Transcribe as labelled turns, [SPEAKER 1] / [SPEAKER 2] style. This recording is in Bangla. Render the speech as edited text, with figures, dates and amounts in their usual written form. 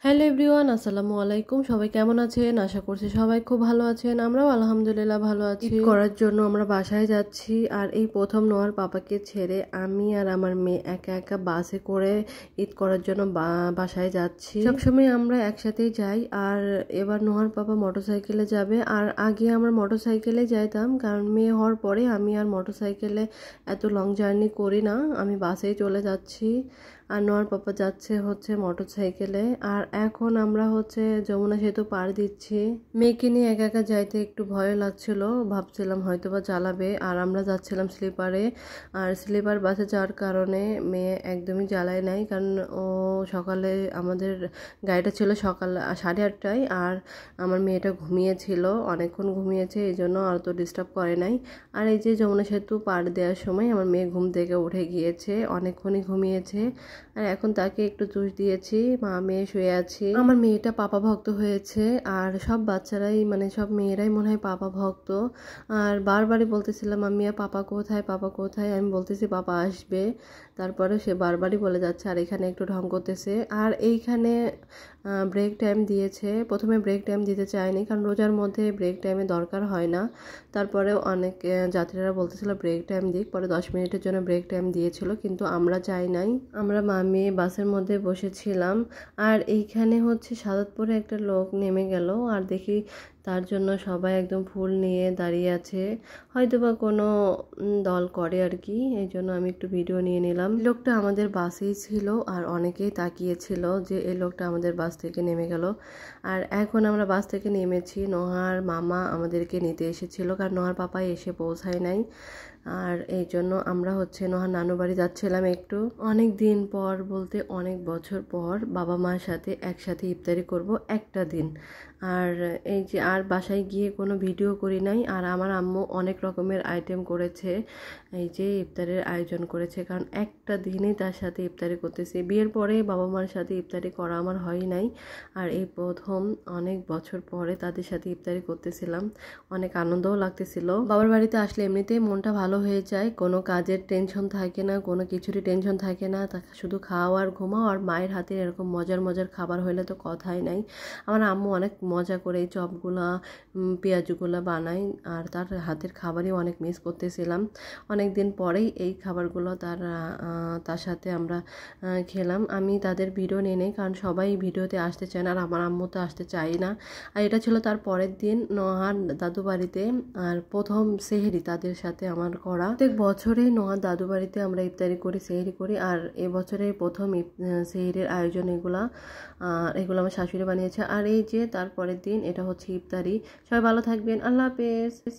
[SPEAKER 1] হ্যালো এভরিওয়ান, আসসালামু আলাইকুম। সবাই কেমন আছেন? আশা করছি সবাই খুব ভালো আছেন। আমরাও আলহামদুলিল্লাহ ভালো আছি। ঈদ করার জন্য আমরা বাসায় যাচ্ছি। আর এই প্রথম নোয়ার পাপাকে ছেড়ে আমি আর আমার মেয়ে একা একা বাসে করে ঈদ করার জন্য বাসায় যাচ্ছি। সবসময় আমরা একসাথেই যাই। আর এবার নোয়ার পাপা মোটরসাইকেলে যাবে। আর আগে আমরা মোটরসাইকেলে যাইতাম, কারণ মেয়ে হওয়ার পরে আমি আর মোটরসাইকেলে এত লং জার্নি করি না, আমি বাসেই চলে যাচ্ছি। আর নোয়ার পাপা যাচ্ছে হচ্ছে মোটরসাইকেলে। আর এখন আমরা হচ্ছে যমুনা সেতু পার দিচ্ছি। মেয়েকে নিয়ে একা একা যাইতে একটু ভয় লাগছিল, ভাবছিলাম হয়তো বা জ্বালাবে। আর আমরা যাচ্ছিলাম স্লিপারে। আর স্লিপার বাসে যাওয়ার কারণে মেয়ে একদমই জ্বালায় নাই, কারণ ও সকালে আমাদের গাড়িটা ছিল সকাল 8:30টায়। আর আমার মেয়েটা ঘুমিয়েছিল, অনেকক্ষণ ঘুমিয়েছে, এই জন্য অত ডিস্টার্ব করে নাই। আর এই যে যমুনা সেতু পার দেওয়ার সময় আমার মেয়ে ঘুম থেকে উঠে গিয়েছে, অনেকক্ষণই ঘুমিয়েছে। আর এখন তাকে একটু জুস দিয়েছি, মা মেয়ে শুয়ে আছি। আমার মেয়েটা পাপা ভক্ত হয়েছে। আর সব বাচ্চারাই মানে সব মেয়েরাই মনে হয় পাপা ভক্ত। আর বারবারই বলতেছিলাম আমি পাপা কোথায়, পাপা কোথায়, আমি বলতেছি পাপা আসবে, তারপরে সে বারবারই বলে যাচ্ছে। আর এখানে একটু ঢং করতেছে। আর এইখানে ব্রেক টাইম দিয়েছে। প্রথমে ব্রেক টাইম দিতে চায়নি, কারণ রোজার মধ্যে ব্রেক টাইমে দরকার হয় না। তারপরেও অনেক যাত্রীরা বলতেছিল ব্রেক টাইম দিক, পরে 10 মিনিটের জন্য ব্রেক টাইম দিয়েছিল, কিন্তু আমরা চাই নাই। আমরা মেয়ে বাসের মধ্যে বসেছিলাম। আর এইখানে হচ্ছে সাদাতপুরে একটা লোক নেমে গেল। আর দেখি তার জন্য সবাই একদম ফুল নিয়ে দাঁড়িয়ে আছে, হয়তো বা কোনো দল করে আর কি। এই জন্য আমি একটু ভিডিও নিয়ে নিলাম। লোকটা আমাদের বাসেই ছিল, আর অনেকেই তাকিয়েছিল যে এই লোকটা আমাদের বাস থেকে নেমে গেল। আর এখন আমরা বাস থেকে নেমেছি। নোহার মামা আমাদেরকে নিতে এসেছিল, কারণ নোহার পাপাই এসে পৌঁছায় নাই। আর এই জন্য আমরা হচ্ছে নোহার নানু বাড়ি যাচ্ছিলাম একটু। অনেক দিন পর বলতে অনেক বছর পর বাবা মার সাথে একসাথে ইফতারি করব একটা দিন। আর এই যে আর বাসায় গিয়ে কোনো ভিডিও করি নাই। আর আমার আম্মু অনেক রকমের আইটেম করেছে, এই যে ইফতারের আয়োজন করেছে, কারণ একটা দিনেই তার সাথে ইফতারি করতেছি। বিয়ের পরে বাবা মার সাথে ইফতারি করা আমার হয় নাই। আর এই প্রথম অনেক বছর পরে তাদের সাথে ইফতারি করতেছিলাম, অনেক আনন্দও লাগতেছিল। বাবার বাড়িতে আসলে এমনিতেই মনটা ভালো হয়ে যায়, কোনো কাজের টেনশন থাকে না, কোনো কিছুরই টেনশন থাকে না, শুধু খাওয়া আর ঘুমাও। আর মায়ের হাতে এরকম মজার মজার খাবার হলে তো কথাই নাই। আমার আম্মু অনেক মজা করে এই চপগুলা পেঁয়াজগুলা বানায়। আর তার হাতের খাবারই অনেক মিস করতেছিলাম। অনেক দিন পরেই এই খাবারগুলো তার সাথে আমরা খেলাম। আমি তাদের ভিডিও নিয়ে নেই, কারণ সবাই ভিডিওতে আসতে চায় না, আর আমার আম্মু তো আসতে চাই না। আর এটা ছিল তার পরের দিন নোহার দাদু বাড়িতে। আর প্রথম সেহরি তাদের সাথে আমার করা। প্রত্যেক বছরেই নোহার দাদু বাড়িতে আমরা ইফতারি করি, সেহরি করি। আর এবছরে প্রথম সেহরির আয়োজন এগুলো আমার শাশুড়ি বানিয়েছে। আর এই যে তারপরের দিন এটা হচ্ছে ইফতারি। সবাই ভালো থাকবেন, আল্লাহ হাফেজ।